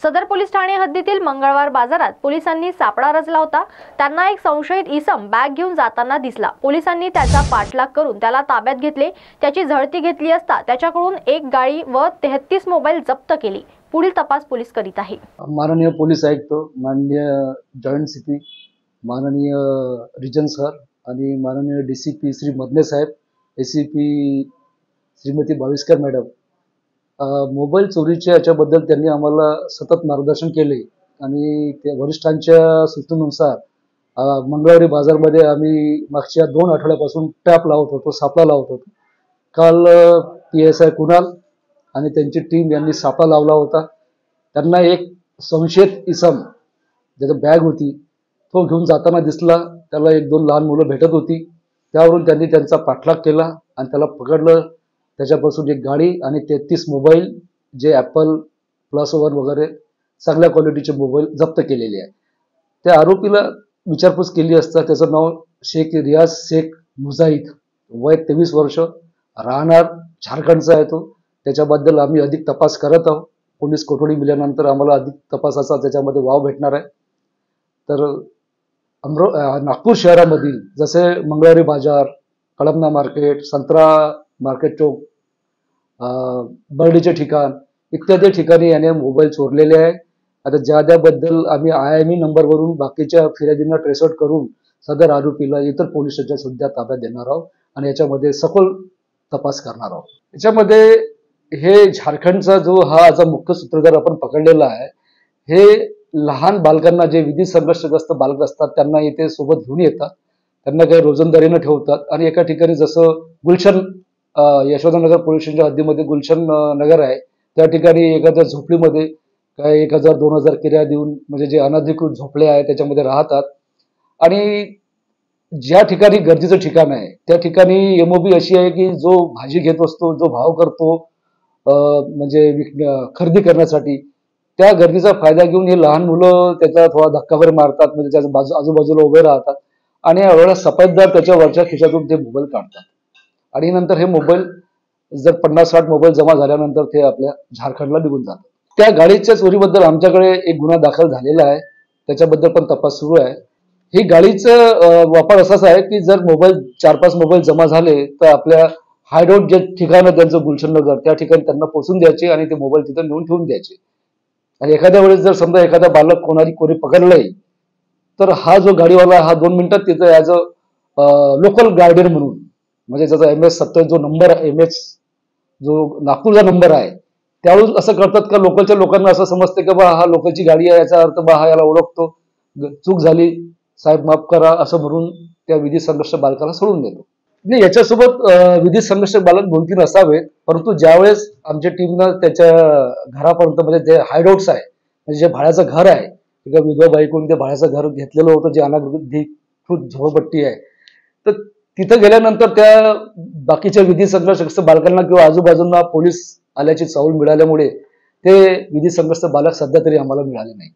सदर पोलीस ठाणे हद्दीतील मंगळवार बाजारात पोलिसांनी सापळा रचला होता। त्यांना एक संशयित इसम बॅग घेऊन जाताना दिसला। पोलिसांनी त्याचा पाठलाग करून त्याला ताब्यात घेतले। त्याची झडती घेतली असता त्याच्याकडून एक गाडी व 33 मोबाईल जप्त केली। पुढील तपास पोलीस करीत आहे। माननीय पोलीस आयुक्त, माननीय जॉइंट सीपी, माननीय रिजन सर आणि माननीय डीसीपी श्री मदने साहेब, एसीपी श्रीमती भाविस्कर मॅडम, मोबाईल चोरीच्या याच्याबद्दल त्यांनी आम्हाला सतत मार्गदर्शन केले आणि त्या वरिष्ठांच्या सूचनेनुसार मंगळवारी बाजारमध्ये आम्ही मागच्या 2 आठवड्यापासून टॅप लावत होतो, सापळा लावत होतो। काल PSI कुणाल आणि त्यांची टीम यांनी सापळा लावला होता। त्यांना एक संशयित इसम ज्याची बॅग होती तो घेऊन जाताना दिसला। त्याला 1-2 लहान मुलं भेटत होती। त्यावरून त्यांनी त्यांचा पाठलाग केला आणि त्याला पकडलं। त्याच्यापासून एक गाडी आणि 33 मोबाईल जे ॲपल +1 वगैरे चांगल्या क्वालिटीचे मोबाईल जप्त केलेले आहे। त्या आरोपीला विचारपूस केली असता त्याचं नाव शेख रियाज शेख मुजाहिद, वय 23 वर्ष, राहणार झारखंडचा आहे तो। त्याच्याबद्दल आम्ही अधिक तपास करत आहोत। पोलीस कोठडी मिळाल्यानंतर आम्हाला अधिक तपासाचा त्याच्यामध्ये वाव भेटणार आहे। तर नागपूर शहरामधील जसे मंगळवारी बाजार, कळमना मार्केट, संत्रा मार्केट चौक, बर्डीचे ठिकाण इत्यादी ठिकाणी याने मोबाईल चोरलेले आहे। आता ज्याबद्दल आम्ही IME नंबरवरून बाकीच्या फिर्यादींना ट्रेसआउट करून सदर आरोपीला इतर पोलीस स्टेशन सुद्धा ताब्यात देणार आहोत आणि याच्यामध्ये सखोल तपास करणार आहोत। याच्यामध्ये हे झारखंडचा जो हा मुख्य सूत्रधार आपण पकडलेला आहे, हे लहान बालकांना जे विधी संघर्षग्रस्त बालक असतात त्यांना इथे सोबत घेऊन येतात, त्यांना काही रोजंदारीनं ठेवतात आणि एका ठिकाणी जसं गुलशन यशवंतनगर पोलीस स्टेशनच्या हद्दीमध्ये गुलशन नगर आहे, त्या ठिकाणी एखाद्या झोपडीमध्ये काही 1000-2000 किराया देऊन म्हणजे जे अनधिकृत झोपडे आहेत त्याच्यामध्ये राहतात। आणि ज्या ठिकाणी गर्दीचं ठिकाण आहे त्या ठिकाणी MOB अशी आहे की जो भाजी घेत असतो, जो भाव करतो म्हणजे खरेदी करण्यासाठी, त्या गर्दीचा फायदा घेऊन हे लहान मुलं त्याचा थोडा धक्का वगैरे मारतात, म्हणजे त्याच्या आजूबाजूला उभे राहतात आणि एवढा सफाईदार त्याच्या वरच्या खिशातून ते मोबाईल काढतात आणि नंतर हे मोबाईल जर 50-60 मोबाईल जमा झाल्यानंतर ते आपल्या झारखंडला निघून जातात। त्या गाडीच्या चोरीबद्दल आमच्याकडे एक गुन्हा दाखल झालेला आहे, त्याच्याबद्दल पण तपास सुरू आहे। ही गाडीचं वापर असाच आहे की जर मोबाईल 4-5 मोबाईल जमा झाले तर आपल्या हायडआउट जे ठिकाण आहे त्यांचं गुलशन नगर, त्या ठिकाणी त्यांना पोहोचून द्यायचे आणि ते मोबाईल तिथं नेऊन ठेवून द्यायचे। आणि एखाद्या वेळेस जर समजा एखादा बालक कोणी पकडलंय तर हा जो गाडीवाला हा 2 मिनिटात तिथं ॲज लोकल गार्डियन म्हणून, म्हणजे त्याचा MS-27 जो नंबर आहे, MS जो नागपूरचा नंबर आहे, त्यावेळेस असं करतात का लोकलच्या लोकांना असं समजते की बा हा लोकलची गाडी आहे, याचा अर्थ बा हा याला ओळखतो, चूक झाली साहेब माफ करा असं म्हणून त्या विधी संघर्ष बालकाला सोडून देतो। नाही, याच्यासोबत विधी संघर्ष बालक 2-3 असावेत, परंतु ज्यावेळेस आमच्या टीमनं त्याच्या घरापर्यंत म्हणजे जे हायडआउट्स आहे, म्हणजे जे भाड्याचं घर आहे, एका विधवा बाईकडून ते भाड्याचं घर घेतलेलं होतं जे अनाधिकृत झोपडपट्टी आहे, तर तिथं गेल्यानंतर त्या बाकीच्या विधी संघर्ष बालकांना किंवा आजूबाजूला पोलीस आल्याची चाहूल मिळाल्यामुळे ते विधी संघर्ष बालक सध्या तरी आम्हाला मिळाले नाही।